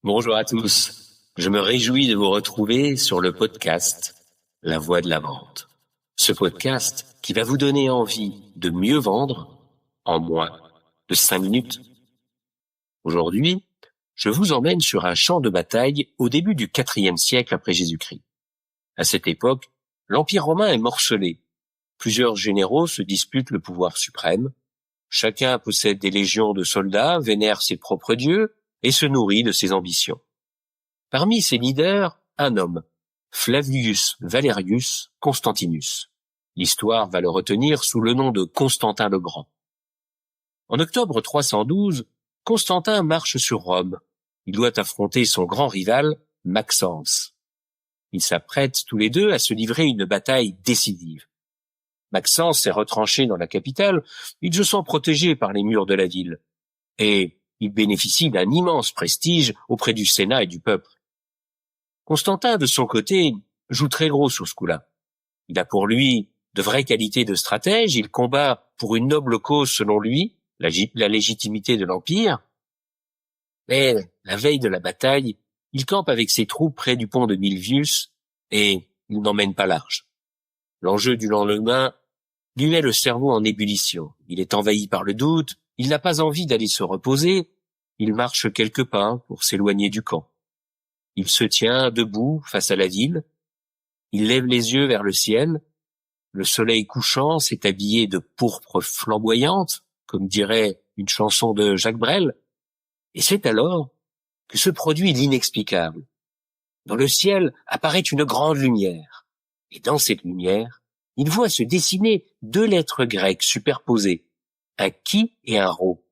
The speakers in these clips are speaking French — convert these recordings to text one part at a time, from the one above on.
Bonjour à tous. Je me réjouis de vous retrouver sur le podcast La Voix de la Vente. Ce podcast qui va vous donner envie de mieux vendre en moins de 5 minutes. Aujourd'hui, je vous emmène sur un champ de bataille au début du IVe siècle après Jésus-Christ. À cette époque, l'Empire romain est morcelé. Plusieurs généraux se disputent le pouvoir suprême. Chacun possède des légions de soldats, vénère ses propres dieux et se nourrit de ses ambitions. Parmi ses leaders, un homme, Flavius Valerius Constantinus. L'histoire va le retenir sous le nom de Constantin le Grand. En octobre 312, Constantin marche sur Rome. Il doit affronter son grand rival, Maxence. Ils s'apprêtent tous les deux à se livrer une bataille décisive. Maxence est retranché dans la capitale, il se sent protégé par les murs de la ville. Et il bénéficie d'un immense prestige auprès du Sénat et du peuple. Constantin, de son côté, joue très gros sur ce coup-là. Il a pour lui de vraies qualités de stratège, il combat pour une noble cause selon lui, la légitimité de l'Empire. Mais la veille de la bataille, il campe avec ses troupes près du pont de Milvius et il n'emmène pas large. L'enjeu du lendemain lui met le cerveau en ébullition. Il est envahi par le doute, il n'a pas envie d'aller se reposer, il marche quelques pas pour s'éloigner du camp. Il se tient debout face à la ville, il lève les yeux vers le ciel, le soleil couchant s'est habillé de pourpre flamboyante, comme dirait une chanson de Jacques Brel, et c'est alors que se produit l'inexplicable. Dans le ciel apparaît une grande lumière, et dans cette lumière, il voit se dessiner 2 lettres grecques superposées, un qui et un rho.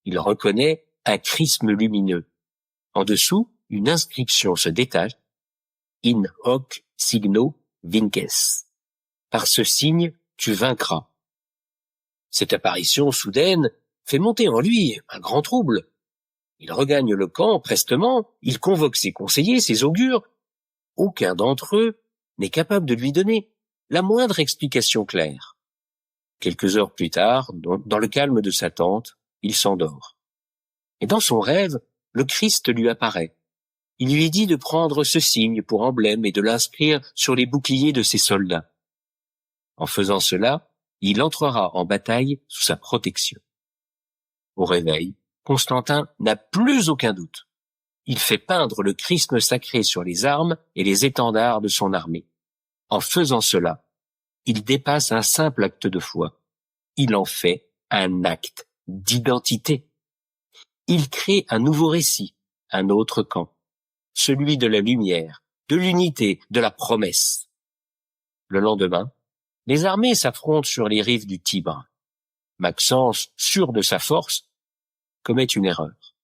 Il reconnaît un chrisme lumineux. En dessous, une inscription se détache, in hoc signo vinces. Par ce signe, tu vaincras. Cette apparition soudaine fait monter en lui un grand trouble. Il regagne le camp prestement, il convoque ses conseillers, ses augures. Aucun d'entre eux n'est capable de lui donner la moindre explication claire. Quelques heures plus tard, dans le calme de sa tente, il s'endort. Et dans son rêve, le Christ lui apparaît. Il lui dit de prendre ce signe pour emblème et de l'inscrire sur les boucliers de ses soldats. En faisant cela, il entrera en bataille sous sa protection. Au réveil, Constantin n'a plus aucun doute. Il fait peindre le chrisme sacré sur les armes et les étendards de son armée. En faisant cela, il dépasse un simple acte de foi. Il en fait un acte d'identité. Il crée un nouveau récit, un autre camp, celui de la lumière, de l'unité, de la promesse. Le lendemain, les armées s'affrontent sur les rives du Tibre. Maxence, sûr de sa force, commet une erreur.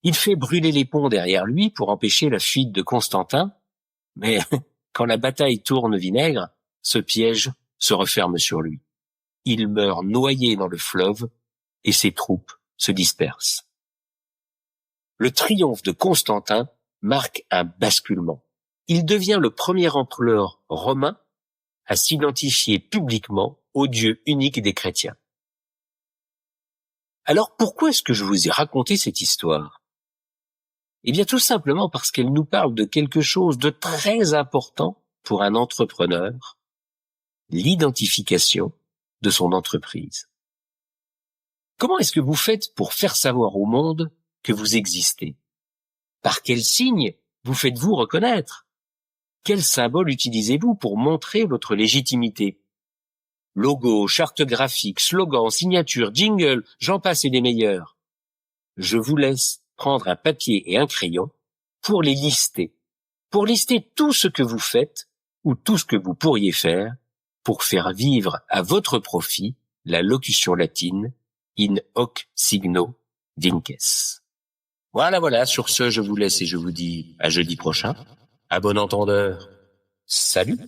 Il fait brûler les ponts derrière lui pour empêcher la fuite de Constantin, mais quand la bataille tourne vinaigre, ce piège se referme sur lui. Il meurt noyé dans le fleuve et ses troupes se dispersent. Le triomphe de Constantin marque un basculement. Il devient le premier empereur romain à s'identifier publiquement au Dieu unique des chrétiens. Alors pourquoi est-ce que je vous ai raconté cette histoire ? Eh bien tout simplement parce qu'elle nous parle de quelque chose de très important pour un entrepreneur, l'identification de son entreprise. Comment est-ce que vous faites pour faire savoir au monde que vous existez ? Par quel signe vous faites-vous reconnaître ? Quel symbole utilisez-vous pour montrer votre légitimité ? Logo, charte graphique, slogan, signature, jingle, j'en passe et des meilleurs. Je vous laisse prendre un papier et un crayon pour les lister. Pour lister tout ce que vous faites ou tout ce que vous pourriez faire pour faire vivre à votre profit la locution latine in hoc signo vinces. Voilà, sur ce, je vous laisse et je vous dis à jeudi prochain. À bon entendeur. Salut!